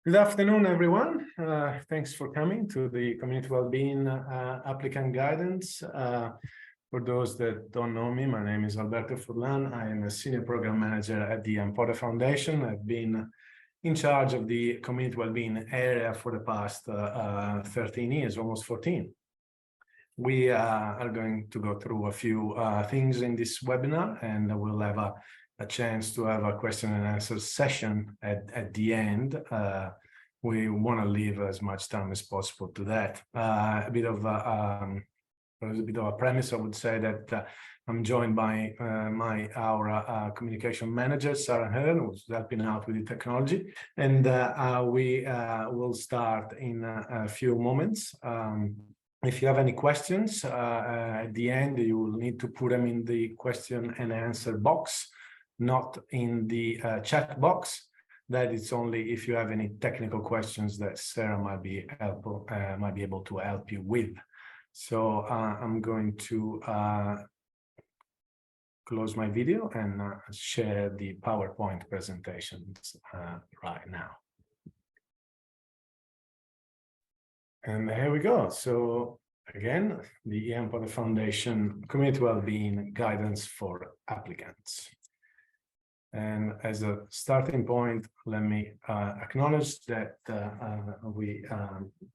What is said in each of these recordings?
Good afternoon, everyone. Thanks for coming to the Community Wellbeing Applicant Guidance. For those that don't know me, my name is Alberto Furlan. I am a Senior Program Manager at the Empower Foundation. I've been in charge of the Community Wellbeing area for the past 13 years, almost 14. We are going to go through a few things in this webinar, and we'll have a chance to have a question and answer session at the end. We want to leave as much time as possible to that. A bit of a premise, I would say that I'm joined by our communication manager, Sarah Hearn, who's helping out with the technology, and we will start in a few moments. If you have any questions at the end, you will need to put them in the question and answer box, not in the chat box. That it's only if you have any technical questions that Sarah might be able to help you with. So I'm going to close my video and share the PowerPoint presentations right now. And here we go. So again, the Empower Foundation Community Wellbeing Guidance for Applicants. And as a starting point, let me acknowledge that we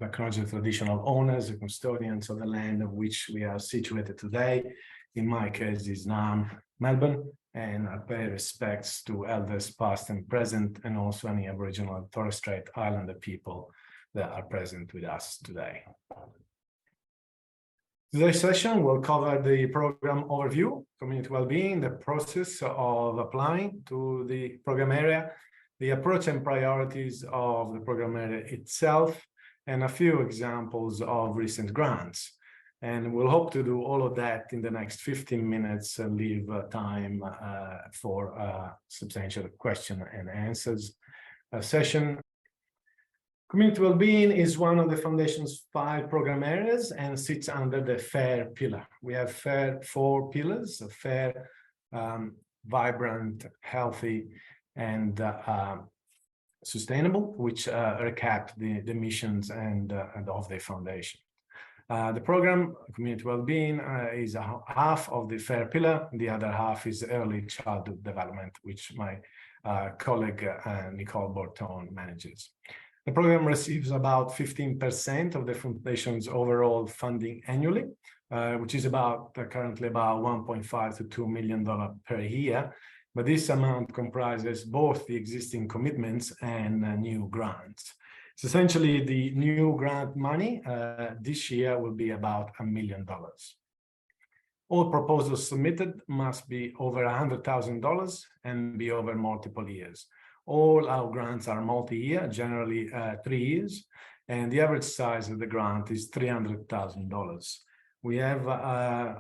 acknowledge the traditional owners, the custodians of the land of which we are situated today. In my case, is now Melbourne, and I pay respects to elders past and present, and also any Aboriginal and Torres Strait Islander people that are present with us today. Today's session will cover the program overview, community well-being, the process of applying to the program area, the approach and priorities of the program area itself, and a few examples of recent grants. And we'll hope to do all of that in the next 15 minutes and leave time for substantial question and answers session. Community Wellbeing is one of the Foundation's 5 program areas and sits under the FAIR pillar. We have 4 pillars: fair, vibrant, healthy, and sustainable, which recap the missions and of the Foundation. The program, Community Wellbeing, is half of the FAIR pillar. The other half is early childhood development, which my colleague Nicole Borton manages. The program receives about 15% of the Foundation's overall funding annually, which is currently about $1.5 to $2 million per year. But this amount comprises both the existing commitments and new grants. So essentially, the new grant money this year will be about $1 million. All proposals submitted must be over $100,000 and be over multiple years. All our grants are multi-year, generally 3 years, and the average size of the grant is $300,000. We have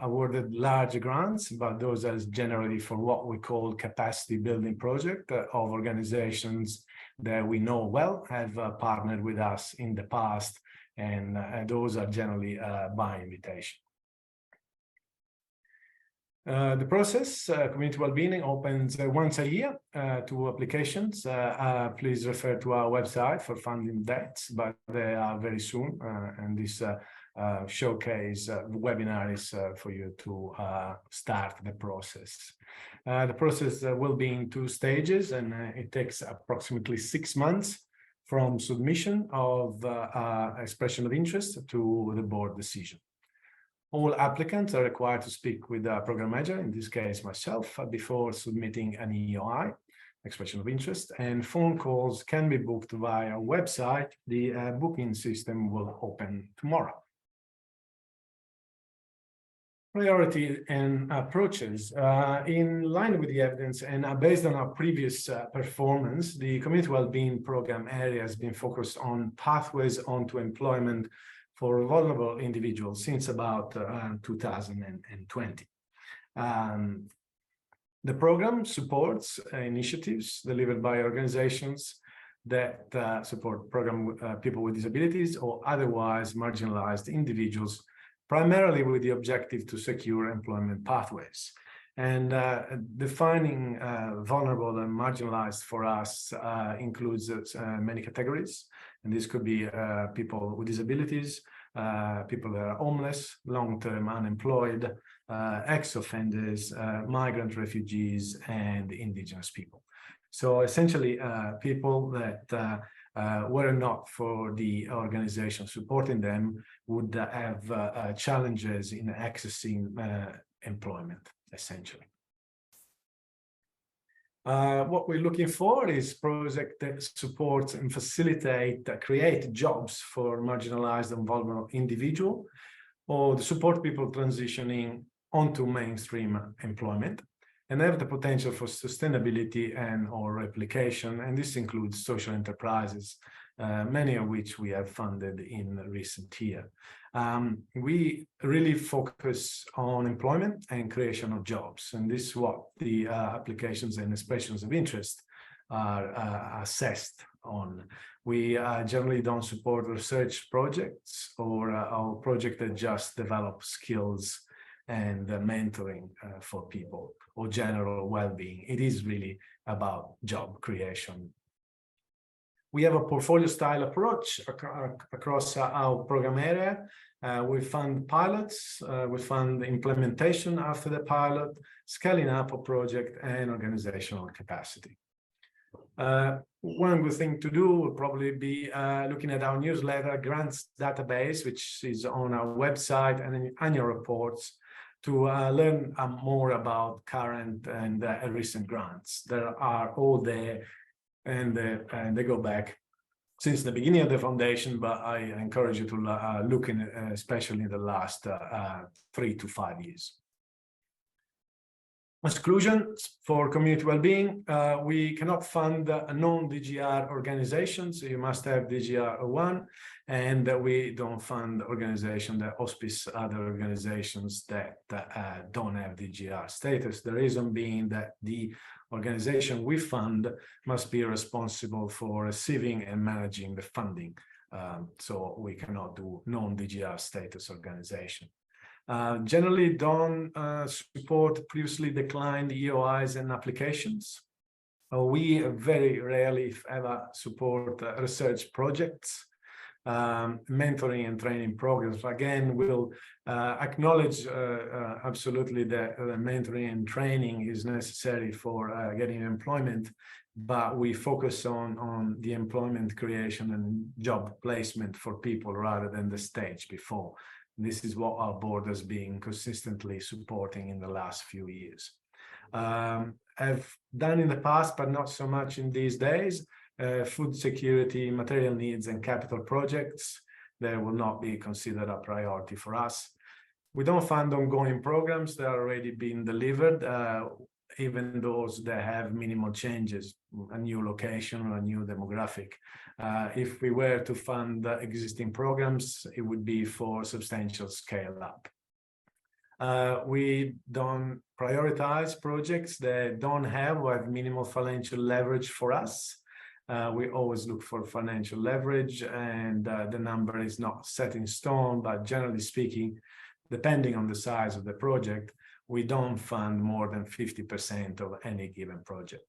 awarded large grants, but those are generally for what we call capacity building project of organizations that we know well, have partnered with us in the past, and those are generally by invitation. The process, Community Wellbeing, opens once a year to applications. Please refer to our website for funding dates, but they are very soon. And this showcase webinar is for you to start the process. The process will be in 2 stages, and it takes approximately 6 months from submission of expression of interest to the board decision. All applicants are required to speak with the program manager, in this case myself, before submitting an EOI, expression of interest, and phone calls can be booked via our website. The booking system will open tomorrow. Priority and approaches. In line with the evidence and based on our previous performance, the Community Wellbeing program area has been focused on pathways onto employment for vulnerable individuals since about 2020. The program supports initiatives delivered by organizations that support people with disabilities or otherwise marginalized individuals, primarily with the objective to secure employment pathways. And defining vulnerable and marginalized for us includes many categories. And this could be people with disabilities, people that are homeless, long-term unemployed, ex-offenders, migrant refugees, and indigenous people. So essentially, people that were not for the organization supporting them would have challenges in accessing employment, essentially. What we're looking for is projects that support and facilitate, create jobs for marginalized and vulnerable individuals, or to support people transitioning onto mainstream employment, and have the potential for sustainability and or replication. And this includes social enterprises, many of which we have funded in recent years. We really focus on employment and creation of jobs, and this is what the applications and expressions of interest are assessed on. We generally don't support research projects or projects that just develop skills and mentoring for people or general well-being. It is really about job creation. We have a portfolio style approach across our program area. We fund pilots, we fund implementation after the pilot, scaling up a project, and organizational capacity. One good thing to do would probably be looking at our newsletter grants database, which is on our website, and annual reports to learn more about current and recent grants. They are all there, and they go back since the beginning of the foundation, but I encourage you to look in, especially in the last 3 to 5 years. Exclusions for community well-being. We cannot fund non-DGR organizations. So you must have DGR 1, and we don't fund organizations that auspice other organizations that don't have DGR status. The reason being that the organization we fund must be responsible for receiving and managing the funding. So we cannot do non-DGR status organization. Generally don't support previously declined EOIs and applications. We very rarely, if ever, support research projects. Mentoring and training programs. Again, we'll acknowledge absolutely that mentoring and training is necessary for getting employment, but we focus on the employment creation and job placement for people rather than the stage before. This is what our board has been consistently supporting in the last few years. I've done in the past, but not so much in these days, food security, material needs, and capital projects. They will not be considered a priority for us. We don't fund ongoing programs that are already being delivered, even those that have minimal changes, a new location or a new demographic. If we were to fund existing programs, it would be for substantial scale up. We don't prioritize projects that don't have or have minimal financial leverage for us. We always look for financial leverage, and the number is not set in stone, but generally speaking, depending on the size of the project, we don't fund more than 50% of any given project.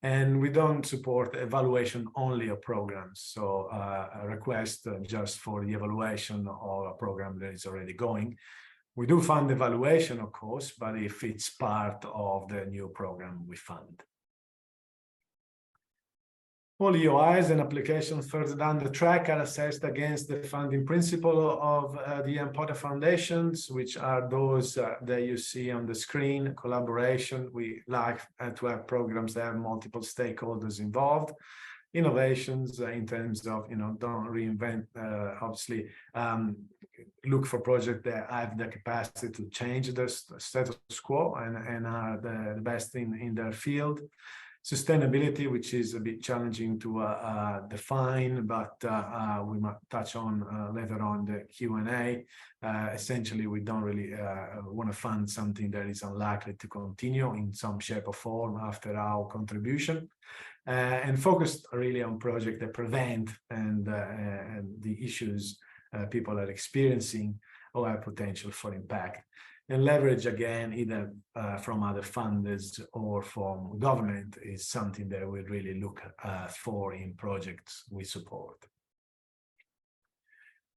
And we don't support evaluation only of programs, so a request just for the evaluation of a program that is already going. We do fund evaluation, of course, but if it's part of the new program we fund. All EOIs and applications further down the track are assessed against the funding principle of the Potter Foundations, which are those that you see on the screen. Collaboration, we like to have programs that have multiple stakeholders involved. Innovations in terms of, don't reinvent, obviously, look for projects that have the capacity to change the status quo and are the best in their field. Sustainability, which is a bit challenging to define, but we might touch on later on the Q&A. Essentially, we don't really want to fund something that is unlikely to continue in some shape or form after our contribution, and focused really on projects that prevent and the issues people are experiencing or have potential for impact. and leverage again either from other funders or from government is something that we really look for in projects we support.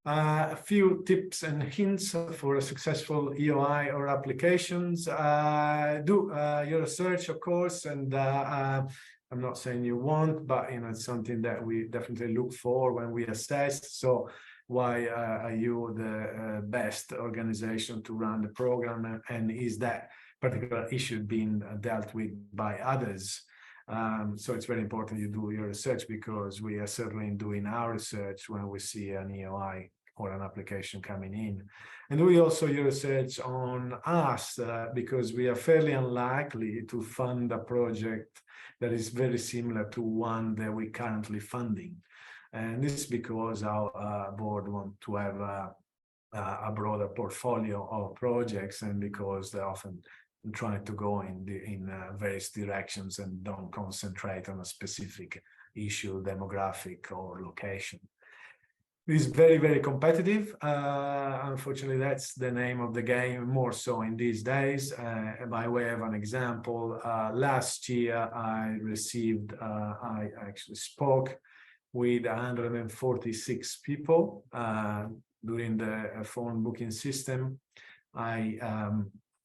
A few tips and hints for a successful EOI or applications. Do your research, of course, and I'm not saying you won't, but it's something that we definitely look for when we assess. So why are you the best organization to run the program, and is that particular issue being dealt with by others? So it's very important you do your research, because we are certainly doing our research when we see an EOI or an application coming in. And do also your research on us, because we are fairly unlikely to fund a project that is very similar to one that we're currently funding. And this is because our board wants to have a broader portfolio of projects, and because they're often trying to go in various directions and don't concentrate on a specific issue, demographic, or location. It's very, very competitive. Unfortunately, that's the name of the game, more so in these days. By way of an example, last year I actually spoke with 146 people during the phone booking system.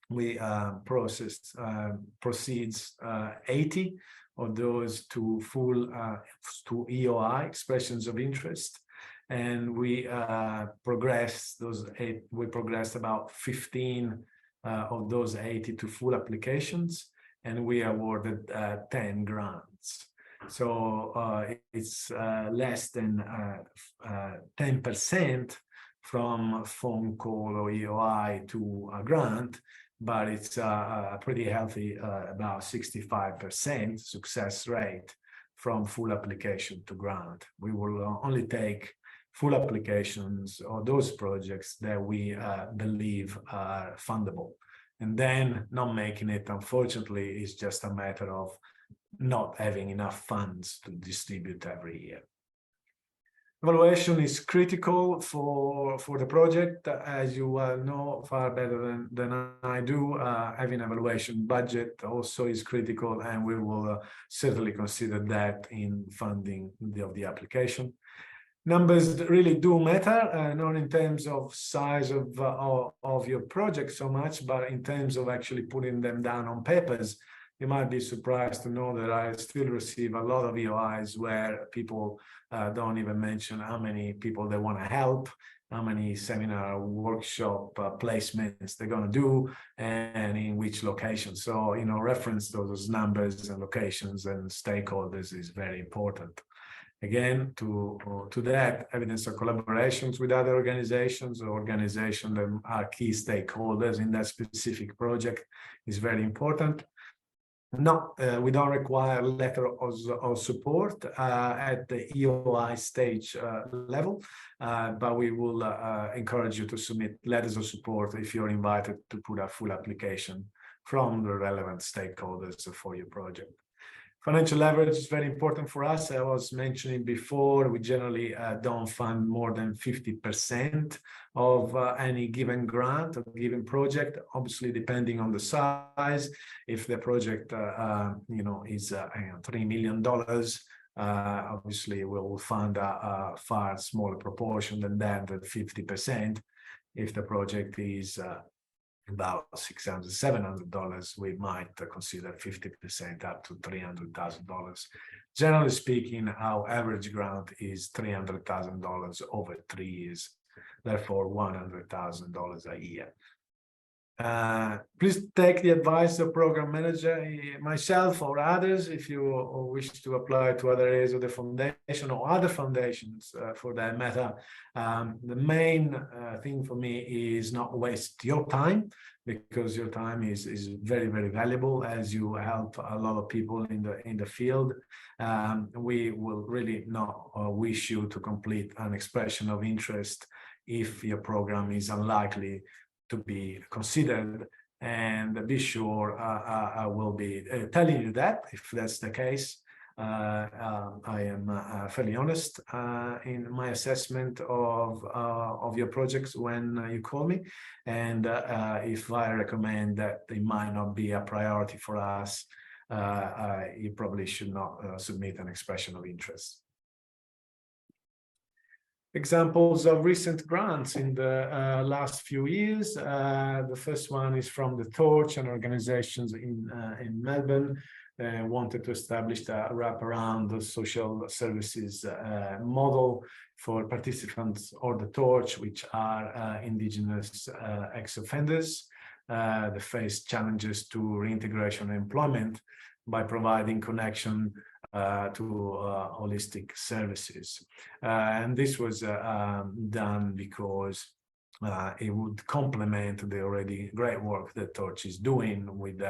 We processed proceeds 80 of those to to EOI, expressions of interest. And we progressed about 15 of those 80 to full applications, and we awarded 10 grants. So it's less than 10% from phone call or EOI to a grant, but it's a pretty healthy, about 65% success rate from full application to grant. We will only take full applications or those projects that we believe are fundable. And then not making it, unfortunately, is just a matter of not having enough funds to distribute every year. Evaluation is critical for the project, as you well know far better than I do. Having evaluation budget also is critical, and we will certainly consider that in funding the application. Numbers really do matter, not in terms of size of your project so much, but in terms of actually putting them down on papers. You might be surprised to know that I still receive a lot of EOIs where people don't even mention how many people they want to help, how many seminar, workshop placements they're going to do, and in which location. So, reference those numbers and locations and stakeholders is very important. Again, to that, evidence of collaborations with other organizations or organizations that are key stakeholders in that specific project is very important. No, we don't require a letter of support at the EOI stage level, but we will encourage you to submit letters of support if you're invited to put a full application from the relevant stakeholders for your project. Financial leverage is very important for us. I was mentioning before, we generally don't fund more than 50% of any given grant or given project, obviously depending on the size. If the project is $3 million, obviously we'll fund a far smaller proportion than that, than 50%. If the project is about $600, $700, we might consider 50% up to $300,000. Generally speaking, our average grant is $300,000 over 3 years, therefore $100,000 a year. Please take the advice of program manager, myself or others, if you wish to apply to other areas of the foundation or other foundations for that matter. The main thing for me is not waste your time, because your time is very, very valuable as you help a lot of people in the field. We will really not wish you to complete an expression of interest if your program is unlikely to be considered, and be sure I will be telling you that if that's the case. I am fairly honest in my assessment of your projects when you call me, and if I recommend that they might not be a priority for us, you probably should not submit an expression of interest. Examples of recent grants in the last few years. The first one is from the Torch and organizations in Melbourne. Wanted to establish a wraparound social services model for participants or the Torch, which are Indigenous ex-offenders that face challenges to reintegration and employment by providing connection to holistic services. And this was done because it would complement the already great work that Torch is doing with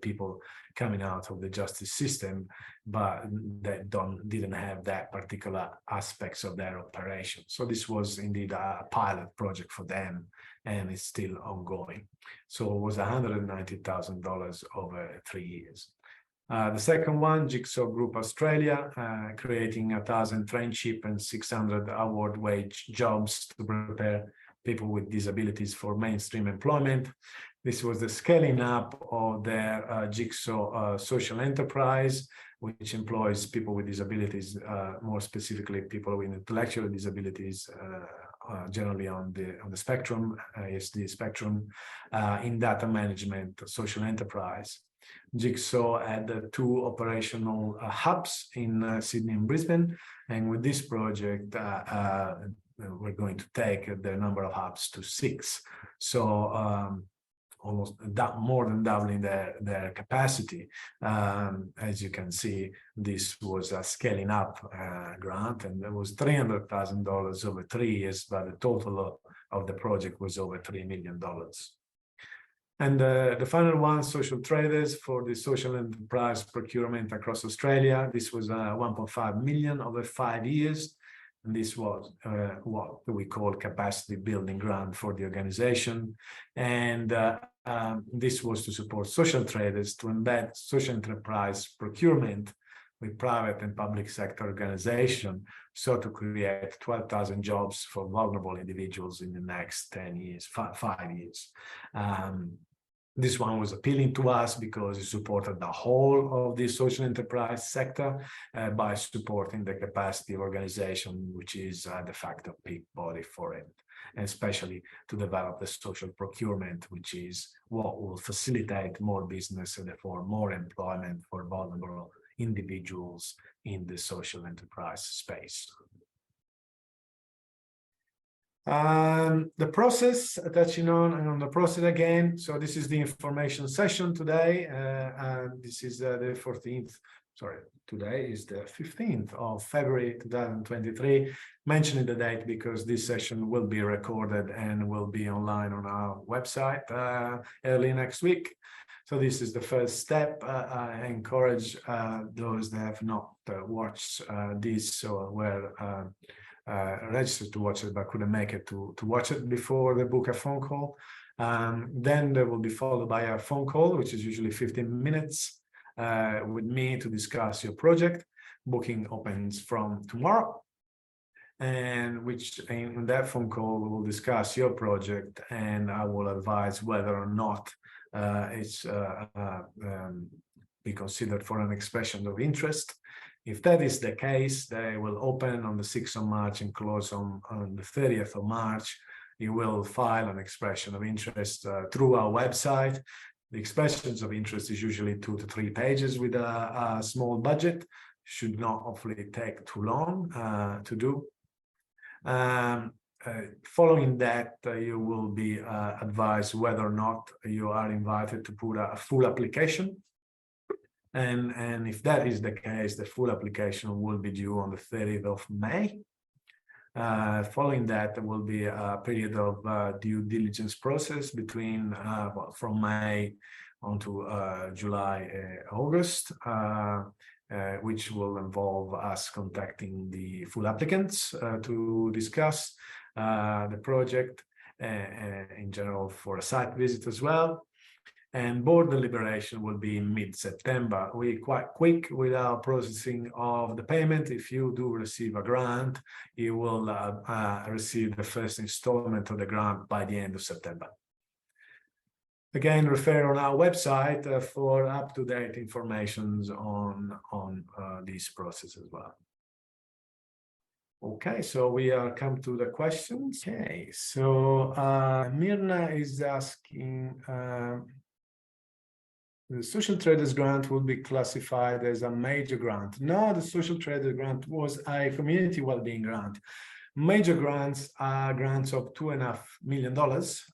people coming out of the justice system, but that didn't have that particular aspects of their operation. So this was indeed a pilot project for them, and it's still ongoing. So it was $190,000 over 3 years. The second one, Jigsaw Group Australia, creating 1,000 traineeship and 600 award wage jobs to prepare people with disabilities for mainstream employment. This was the scaling up of their Jigsaw social enterprise, which employs people with disabilities, more specifically people with intellectual disabilities, generally on the spectrum, ASD spectrum, in data management, social enterprise. Jigsaw had 2 operational hubs in Sydney and Brisbane, and with this project we're going to take the number of hubs to 6, so almost more than doubling their capacity. As you can see, this was a scaling up grant, and it was $300,000 over 3 years, but the total of the project was over $3 million. And the final one, Social Traders, for the social enterprise procurement across Australia. This was 1.5 million over 5 years. And this was what we call capacity building grant for the organization. And this was to support social traders to embed social enterprise procurement with private and public sector organization, so to create 12,000 jobs for vulnerable individuals in the next 10 years, 5 years. This one was appealing to us because it supported the whole of the social enterprise sector by supporting the capacity organization, which is de facto peak body for it, and especially to develop the social procurement, which is what will facilitate more business and therefore more employment for vulnerable individuals in the social enterprise space. The process, touching on the process again. So this is the information session today, and this is the 14th. Sorry, today is the 15th of February 2023. Mentioning the date because this session will be recorded and will be online on our website early next week. So this is the first step. I encourage those that have not watched this or were registered to watch it but couldn't make it to watch it before they book a phone call. Then there will be followed by a phone call, which is usually 15 minutes with me to discuss your project. Booking opens from tomorrow, and which in that phone call we will discuss your project, and I will advise whether or not it's be considered for an expression of interest. If that is the case, they will open on the 6th of March and close on the 30th of March. You will file an expression of interest through our website. The expressions of interest is usually 2 to 3 pages with a small budget. Should not hopefully take too long to do. Following that, you will be advised whether or not you are invited to put a full application. And if that is the case, the full application will be due on the 30th of May. Following that, there will be a period of due diligence process between from May on to July, August, which will involve us contacting the full applicants to discuss the project in general for a site visit as well. and board deliberation will be in mid-September. We're quite quick with our processing of the payment. If you do receive a grant, you will receive the first installment of the grant by the end of September. Again, refer on our website for up-to-date information on this process as well. Okay, so we are come to the questions. Okay, so Mirna is asking, the social traders grant will be classified as a major grant. No, the social trader grant was a community well-being grant. Major grants are grants of $2.5 million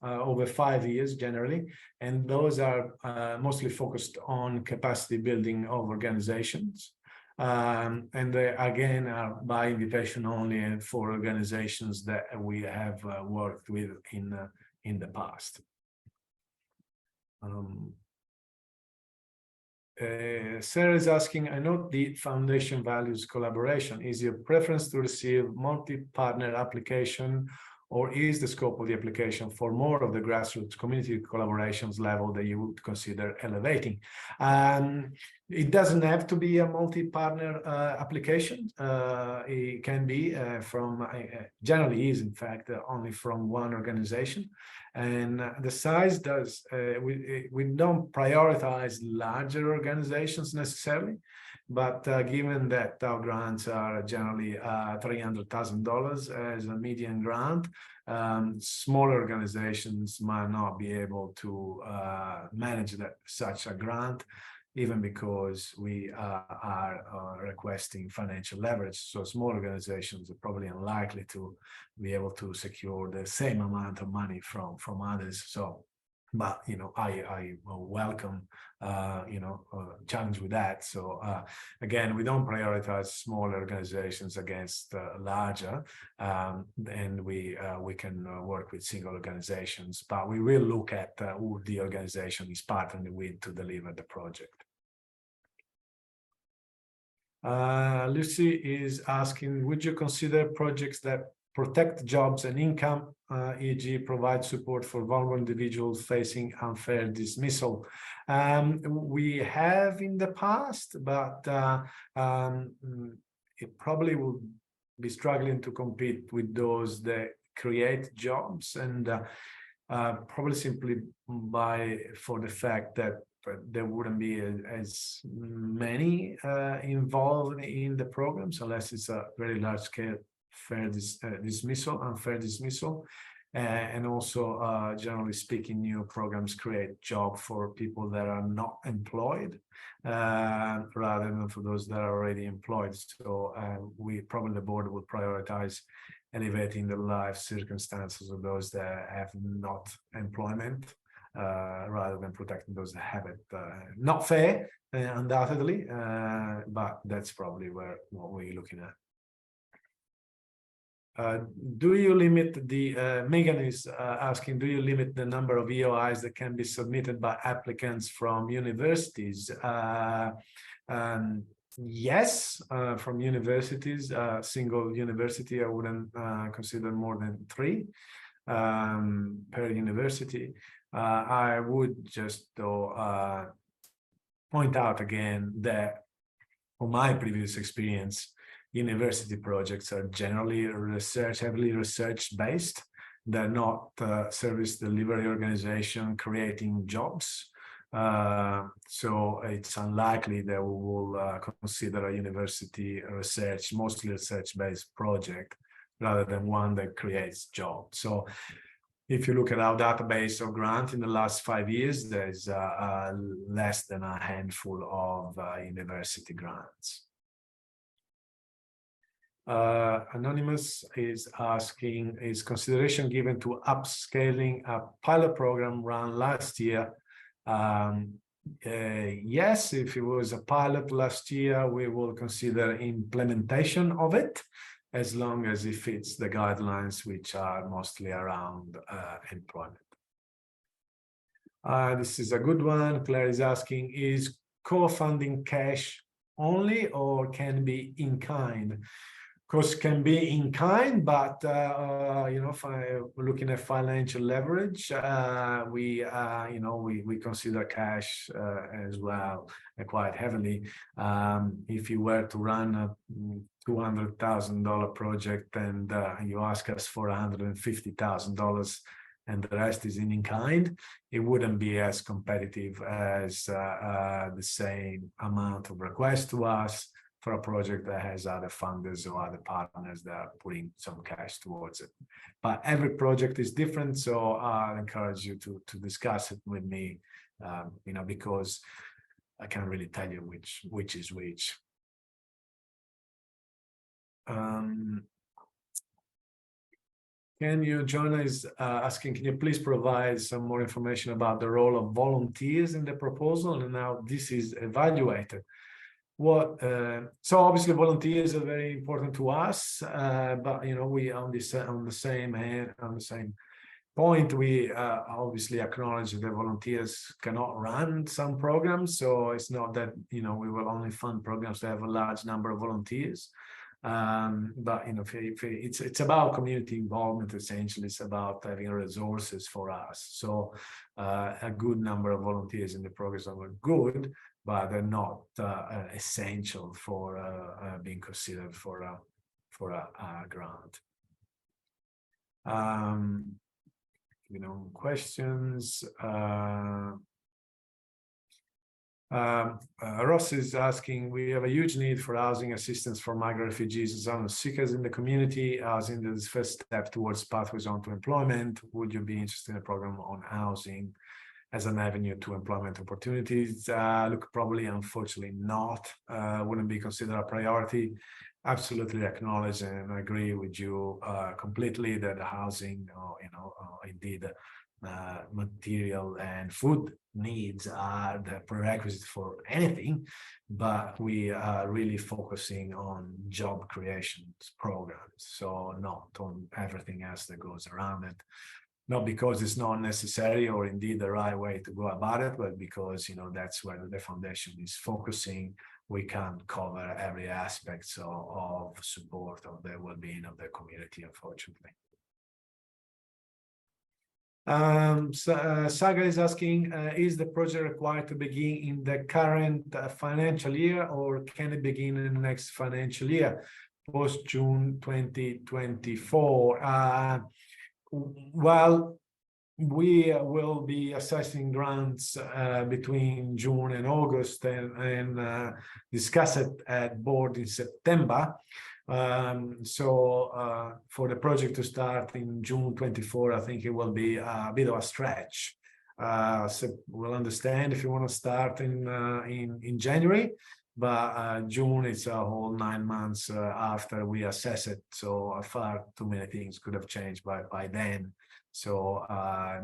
over 5 years generally, and those are mostly focused on capacity building of organizations. And they again are by invitation only for organizations that we have worked with in the past. Sarah is asking, I note the foundation values collaboration. Is your preference to receive multi-partner application, or is the scope of the application for more of the grassroots community collaborations level that you would consider elevating? It doesn't have to be a multi-partner application. It can be generally is in fact only from one organization. And the size does, we don't prioritize larger organizations necessarily, but given that our grants are generally $300,000 as a median grant, smaller organizations might not be able to manage such a grant, even because we are requesting financial leverage. So small organizations are probably unlikely to be able to secure the same amount of money from others. So, but I welcome challenge with that. So again, we don't prioritize smaller organizations against larger, and we can work with single organizations, but we will look at who the organization is partnering with to deliver the project. Lucy is asking, would you consider projects that protect jobs and income, e.g. provide support for vulnerable individuals facing unfair dismissal? We have in the past, but it probably will be struggling to compete with those that create jobs, and probably simply for the fact that there wouldn't be as many involved in the programs unless it's a very large scale unfair dismissal. And also, generally speaking, new programs create job for people that are not employed rather than for those that are already employed. So we probably, the board would prioritize elevating the life circumstances of those that have not employment rather than protecting those that have it. Not fair, undoubtedly, but that's probably what we're looking at. Do you limit the, Megan is asking, do you limit the number of EOIs that can be submitted by applicants from universities? Yes, from universities, single university, I wouldn't consider more than 3 per university. I would just point out again that from my previous experience, university projects are generally heavily research-based. They're not service delivery organization creating jobs. So it's unlikely that we will consider a university mostly research-based project rather than one that creates jobs. So if you look at our database of grant in the last 5 years, there's less than a handful of university grants. Anonymous is asking, is consideration given to upscaling a pilot program run last year? Yes, if it was a pilot last year, we will consider implementation of it, as long as it fits the guidelines, which are mostly around employment. This is a good one. Claire is asking, is co-funding cash only or can be in kind? course, can be in kind, but if we're looking at financial leverage, we consider cash as well quite heavily. If you were to run a $200,000 project and you ask us for $150,000 and the rest is in kind, it wouldn't be as competitive as the same amount of request to us for a project that has other funders or other partners that are putting some cash towards it. But every project is different, so I encourage you to discuss it with me, because I can't really tell you which is which. Joanna is asking, can you please provide some more information about the role of volunteers in the proposal and how this is evaluated? So obviously volunteers are very important to us, but we on the same point, we obviously acknowledge that volunteers cannot run some programs. So it's not that we will only fund programs that have a large number of volunteers. But it's about community involvement. Essentially, it's about having resources for us. So a good number of volunteers in the programs are good, but they're not essential for being considered for a grant. Questions. Ross is asking, we have a huge need for housing assistance for migrant refugees, asylum seekers in the community. Housing is the first step towards pathways onto employment. Would you be interested in a program on housing as an avenue to employment opportunities? Look, probably, unfortunately not. Wouldn't be considered a priority. Absolutely acknowledge and agree with you completely that housing, indeed, material and food needs are the prerequisite for anything, but we are really focusing on job creation programs, so not on everything else that goes around it. Not because it's not necessary or indeed the right way to go about it, but because that's where the foundation is focusing. We can't cover every aspect of support of the well-being of the community, unfortunately. Saga is asking, is the project required to begin in the current financial year, or can it begin in the next financial year, post June 2024? Well, we will be assessing grants between June and August and discuss it at board in September. So for the project to start in June 24, I think it will be a bit of a stretch. So we'll understand if you want to start in January, but June is a whole 9 months after we assess it. So far too many things could have changed by then. So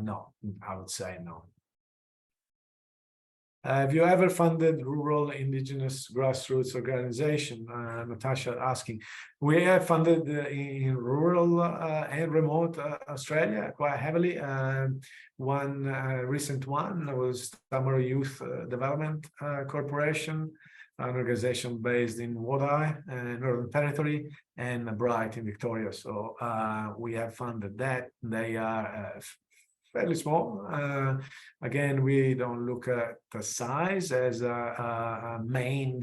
no, I would say no. Have you ever funded rural indigenous grassroots organization? Natasha asking. We have funded in rural and remote Australia quite heavily. One recent one was Tamara Youth Development Corporation, an organization based in Wodai, Northern Territory, and Bright in Victoria. So we have funded that. They are fairly small. Again, we don't look at the size as a main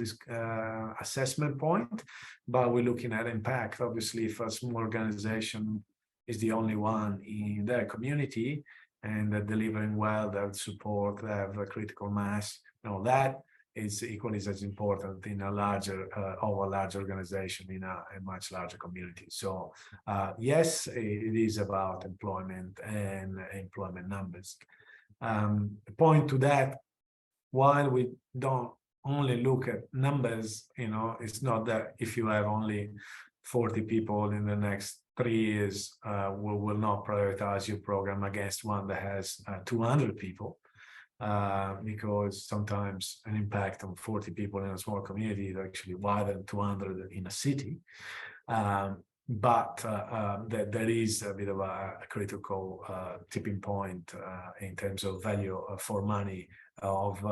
assessment point, but we're looking at impact. Obviously, if a small organization is the only one in their community and they're delivering well, they have support, they have a critical mass, that is equally as important in a large organization in a much larger community. So yes, it is about employment and employment numbers. Point to that, while we don't only look at numbers, it's not that if you have only 40 people in the next 3 years, we will not prioritize your program against one that has 200 people. Because sometimes an impact on 40 people in a small community is actually wider than 200 in a city. But there is a bit of a critical tipping point in terms of value for money of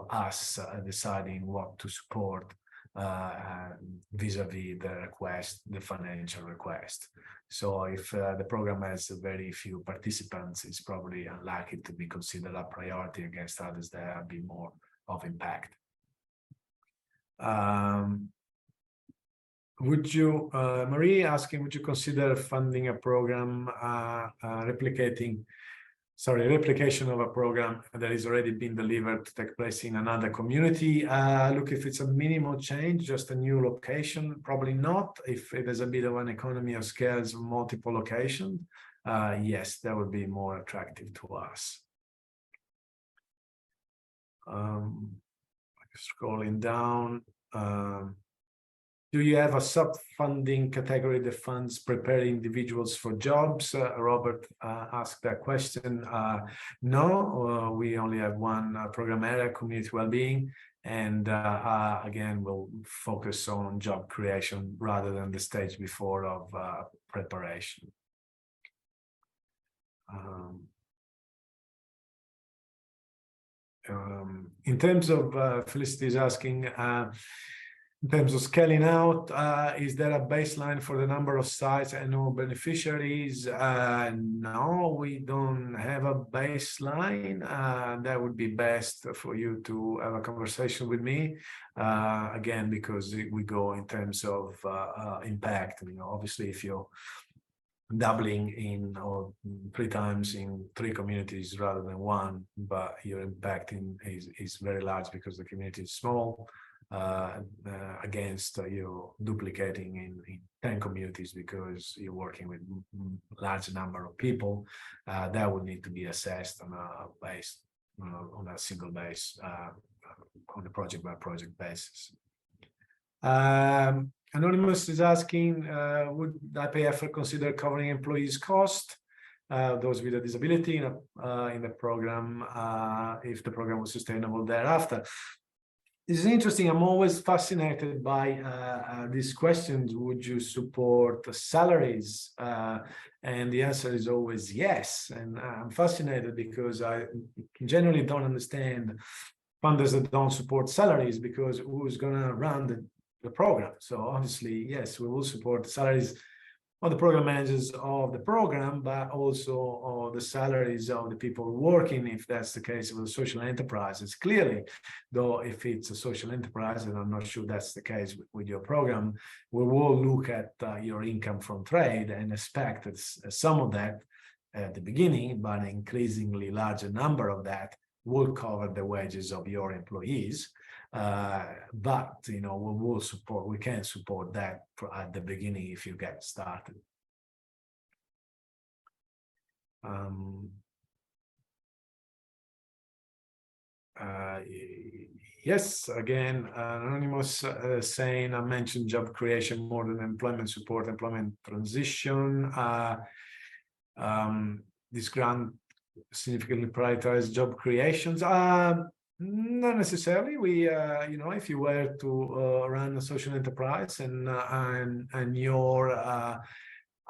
us deciding what to support vis-a-vis the request, the financial request. So if the program has very few participants, it's probably unlikely to be considered a priority against others that have been more of impact. Would you, Marie asking, would you consider funding a program replication of a program that is already been delivered to take place in another community? Look, if it's a minimal change, just a new location, probably not. If there's a bit of an economy of scales, multiple locations, yes, that would be more attractive to us. Scrolling down. Do you have a sub-funding category that funds prepare individuals for jobs? Robert asked that question. No, we only have one program area, community well-being, and again, we'll focus on job creation rather than the stage before of preparation. In terms of Felicity is asking, in terms of scaling out, is there a baseline for the number of sites and no beneficiaries? No, we don't have a baseline. That would be best for you to have a conversation with me. Again, because we go in terms of impact. You know, obviously, if you're doubling in or 3 times in 3 communities rather than 1, but your impact is very large because the community is small. Against you're duplicating in 10 communities because you're working with large number of people, that would need to be assessed on a base, on a single base, on a project by project basis. Anonymous is asking, would IPF consider covering employees' cost, those with a disability in the program, if the program was sustainable thereafter? This is interesting. I'm always fascinated by these questions. Would you support salaries? And the answer is always yes. And I'm fascinated because I generally don't understand funders that don't support salaries, because who's going to run the program? So obviously, yes, we will support salaries of the program managers of the program, but also the salaries of the people working, if that's the case with social enterprises. Clearly, though, if it's a social enterprise, and I'm not sure that's the case with your program, we will look at your income from trade and expect that some of that at the beginning, but an increasingly larger number of that will cover the wages of your employees. But you know, we can support that at the beginning if you get started. Yes, again, Anonymous saying, I mentioned job creation more than employment support, employment transition. This grant significantly prioritize job creations. Not necessarily. We, you know, if you were to run a social enterprise and your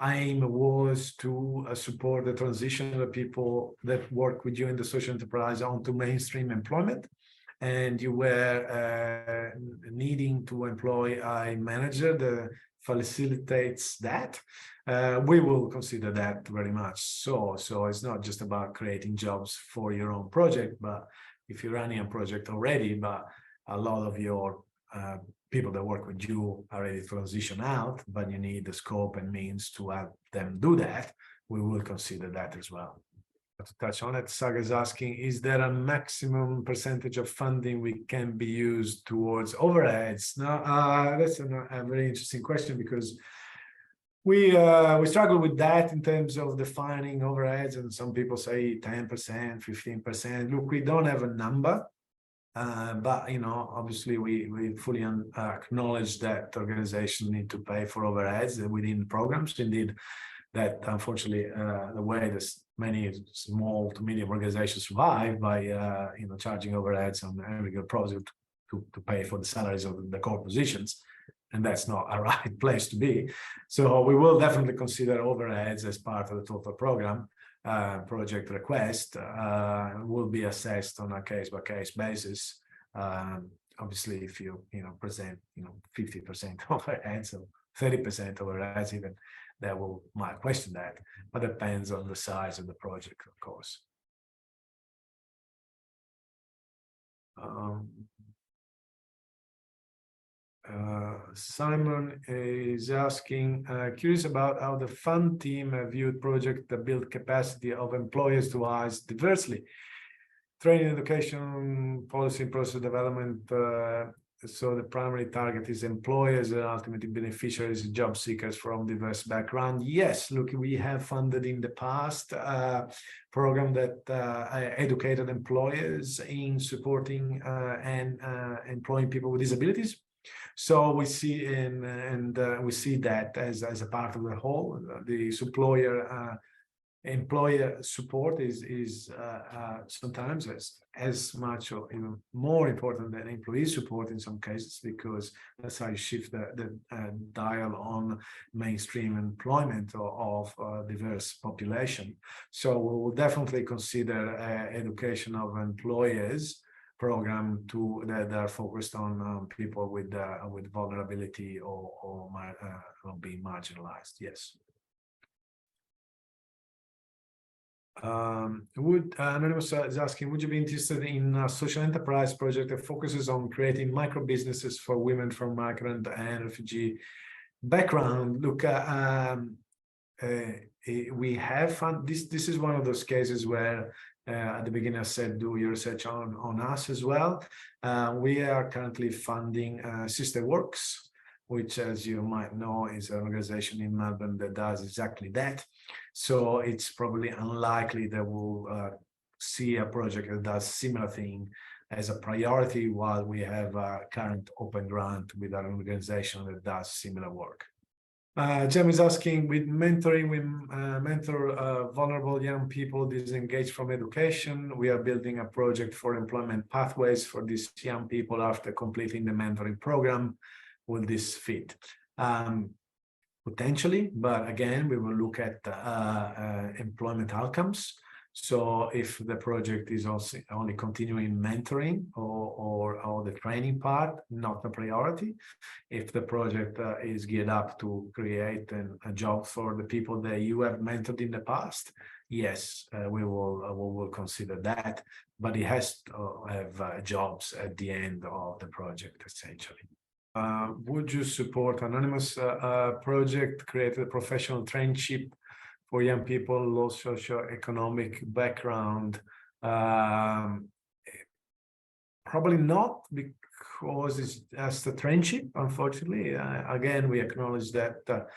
aim was to support the transition of the people that work with you in the social enterprise onto mainstream employment, and you were needing to employ a manager that facilitates that, we will consider that very much so. So it's not just about creating jobs for your own project, but if you're running a project already, but a lot of your people that work with you are ready to transition out, but you need the scope and means to help them do that, we will consider that as well. To touch on it, Saga is asking, is there a maximum percentage of funding we can be used towards overheads? Now, that's a very interesting question, because we struggle with that in terms of defining overheads, and some people say 10%, 15%. Look, we don't have a number, but you know, obviously we fully acknowledge that organizations need to pay for overheads within programs. Indeed, that unfortunately the way that many small to medium organizations survive by you know, charging overheads on every good project to pay for the salaries of the core positions. And that's not a right place to be. So we will definitely consider overheads as part of the total program. Project request will be assessed on a case-by-case basis. obviously, if you present 50% overheads or 30% overheads, even that will might question that, but depends on the size of the project, of course. Simon is asking, curious about how the fund team viewed project that build capacity of employers to hire diversely. Training, education, policy, process development. So the primary target is employers and ultimately beneficiaries, job seekers from diverse background. Yes, look, we have funded in the past program that educated employers in supporting and employing people with disabilities. So we see we see that as a part of the whole. The employer support is sometimes as much or even more important than employee support in some cases, because that's how you shift the dial on mainstream employment of diverse population. So we will definitely consider education of employers program that are focused on people with vulnerability or being marginalized. Yes. Anonymous is asking, would you be interested in a social enterprise project that focuses on creating micro businesses for women from migrant and refugee background? Look, we have found this is one of those cases where at the beginning I said do your research on us as well. We are currently funding Sister Works, which, as you might know, is an organization in Melbourne that does exactly that. So it's probably unlikely that we'll see a project that does similar thing as a priority, while we have a current open grant with an organization that does similar work. Jem is asking, with mentoring, we mentor vulnerable young people disengaged from education. We are building a project for employment pathways for these young people after completing the mentoring program. Will this fit? Potentially, but again, we will look at employment outcomes. So if the project is also only continuing mentoring or the training part, not the priority. If the project is geared up to create a job for the people that you have mentored in the past, yes, we will consider that, but it has to have jobs at the end of the project, essentially. Would you support anonymous project, create a professional traineeship for young people, low socioeconomic background? Probably not, because it's just a traineeship, unfortunately. Again, we acknowledge that that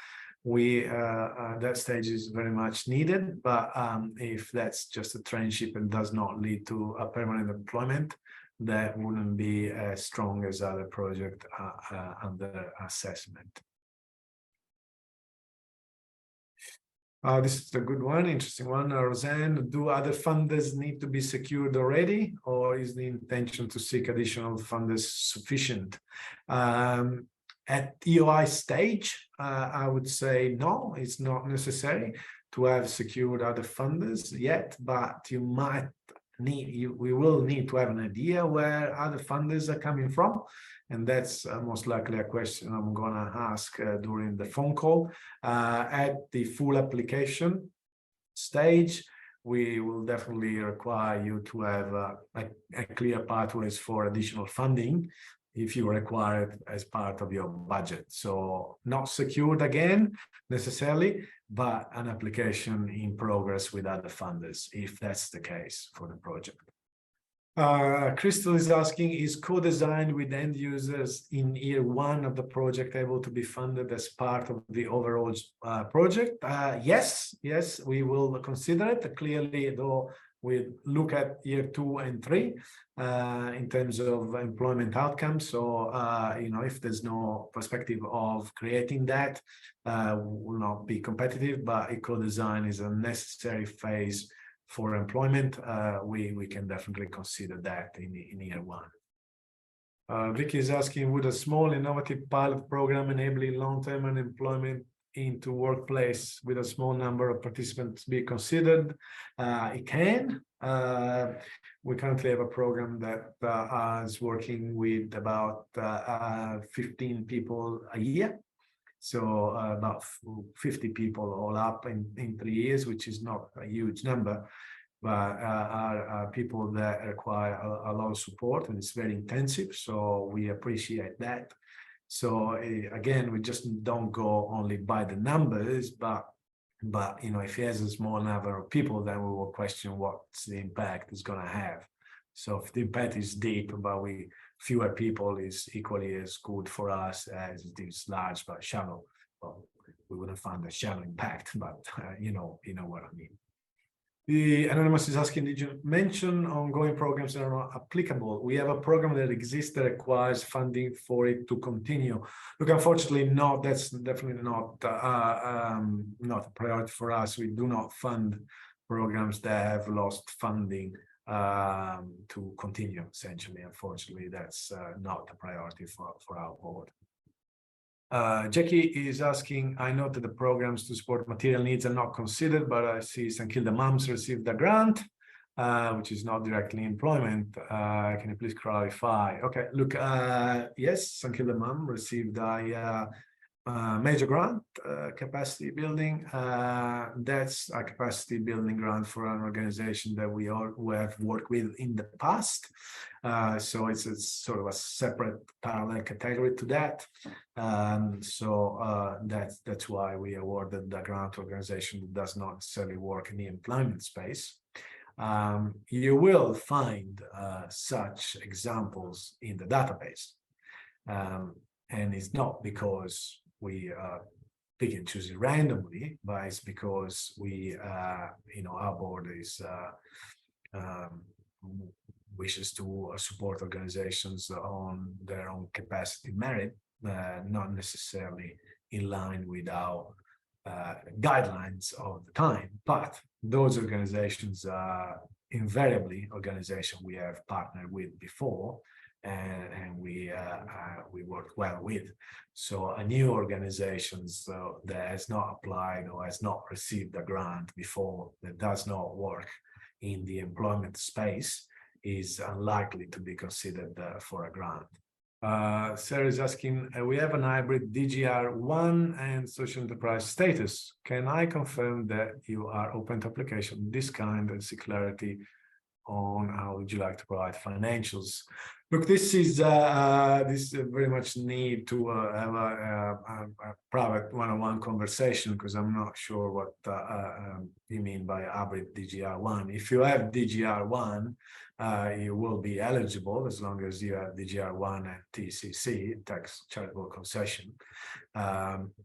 stage is very much needed, but if that's just a traineeship and does not lead to a permanent employment, that wouldn't be as strong as other project under assessment. This is a good one, interesting one. Roseanne, do other funders need to be secured already, or is the intention to seek additional funders sufficient? At EOI stage, I would say no, it's not necessary to have secured other funders yet, but you might we will need to have an idea where other funders are coming from, and that's most likely a question I'm gonna ask during the phone call. At the full application stage, we will definitely require you to have a clear pathways for additional funding if you require it as part of your budget. So not secured again necessarily, but an application in progress with other funders, if that's the case for the project. Crystal is asking, is co-design with end users in year one of the project able to be funded as part of the overall project? Yes, we will consider it. Clearly, though, we look at year 2 and 3 in terms of employment outcomes. So, if there's no perspective of creating that, will not be competitive, but eco-design is a necessary phase for employment. We can definitely consider that in year 1. Vicky is asking, would a small innovative pilot program enabling long-term unemployment into workplace with a small number of participants be considered? It can. We currently have a program that is working with about 15 people a year. So about 50 people all up in 3 years, which is not a huge number, but are people that require a lot of support, and it's very intensive. So we appreciate that. So again, we just don't go only by the numbers, but you know, if he has a small number of people, then we will question what's the impact it's going to have. So if the impact is deep, but fewer people is equally as good for us as this large but shallow. Well, we wouldn't find a shallow impact, but you know what I mean. The Anonymous is asking, did you mention ongoing programs that are not applicable? We have a program that exists that requires funding for it to continue. Look, unfortunately, no, that's definitely not a priority for us. We do not fund programs that have lost funding to continue, essentially. Unfortunately, that's not a priority for our board. Jackie is asking, I know that the programs to support material needs are not considered, but I see St. Kilda Mums received a grant, which is not directly employment. Can you please clarify? Okay, look, yes, St. Kilda Mum received a major grant, capacity building. That's a capacity building grant for an organization that we have worked with in the past. So it's sort of a separate parallel category to that. So that's why we awarded the grant to organization that does not necessarily work in the employment space. You will find such examples in the database. And it's not because we pick and choose it randomly, but it's because we, our board is wishes to support organizations on their own capacity merit, not necessarily in line with our guidelines of the time. But those organizations are invariably organizations we have partnered with before, and we work well with. So a new organizations that has not applied or has not received a grant before, that does not work in the employment space, is unlikely to be considered for a grant. Sarah is asking, we have an hybrid DGR1 and social enterprise status. Can I confirm that you are open to application of this kind and see clarity on how would you like to provide financials? Look, this is very much need to have a private one-on-one conversation, because I'm not sure what you mean by hybrid DGR1. If you have DGR1, you will be eligible as long as you have DGR1 and TCC, tax charitable concession.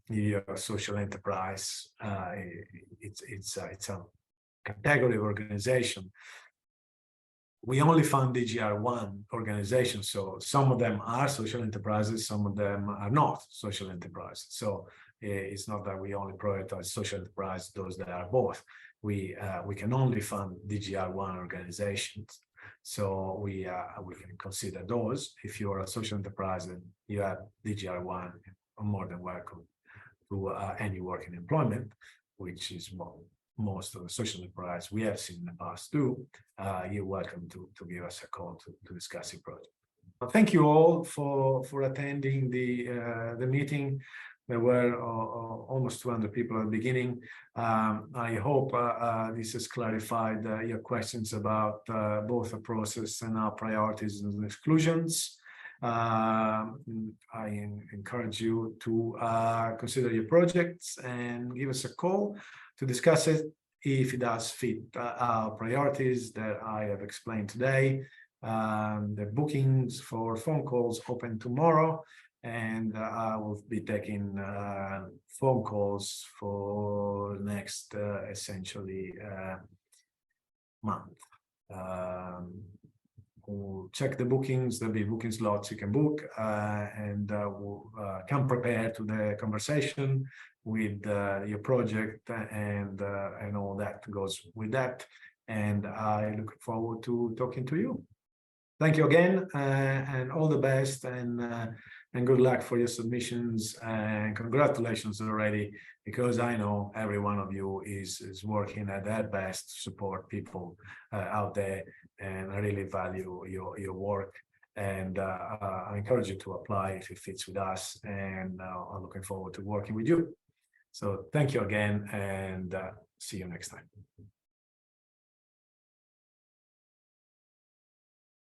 Your social enterprise, it's a category of organization. We only fund DGR1 organizations, so some of them are social enterprises, some of them are not social enterprises. So it's not that we only prioritize social enterprise, those that are both. We can only fund DGR1 organizations, so we can consider those. If you are a social enterprise and you have DGR1, you're more than welcome to any work in employment, which is most of the social enterprise we have seen in the past too. You're welcome to give us a call to discuss your project. Well, thank you all for attending the meeting. There were almost 200 people at the beginning. I hope this has clarified your questions about both the process and our priorities and exclusions. I encourage you to consider your projects and give us a call to discuss it if it does fit our priorities that I have explained today. The bookings for phone calls open tomorrow, and I will be taking phone calls for next essentially month. We'll check the bookings. There'll be booking slots you can book, and we'll come prepared to the conversation with your project and all that goes with that. And I look forward to talking to you. Thank you again, and all the best. And and good luck for your submissions, and congratulations already, because I know every one of you is working at their best to support people out there, and I really value your work. And I encourage you to apply if it fits with us, and I'm looking forward to working with you. So thank you again, and see you next time.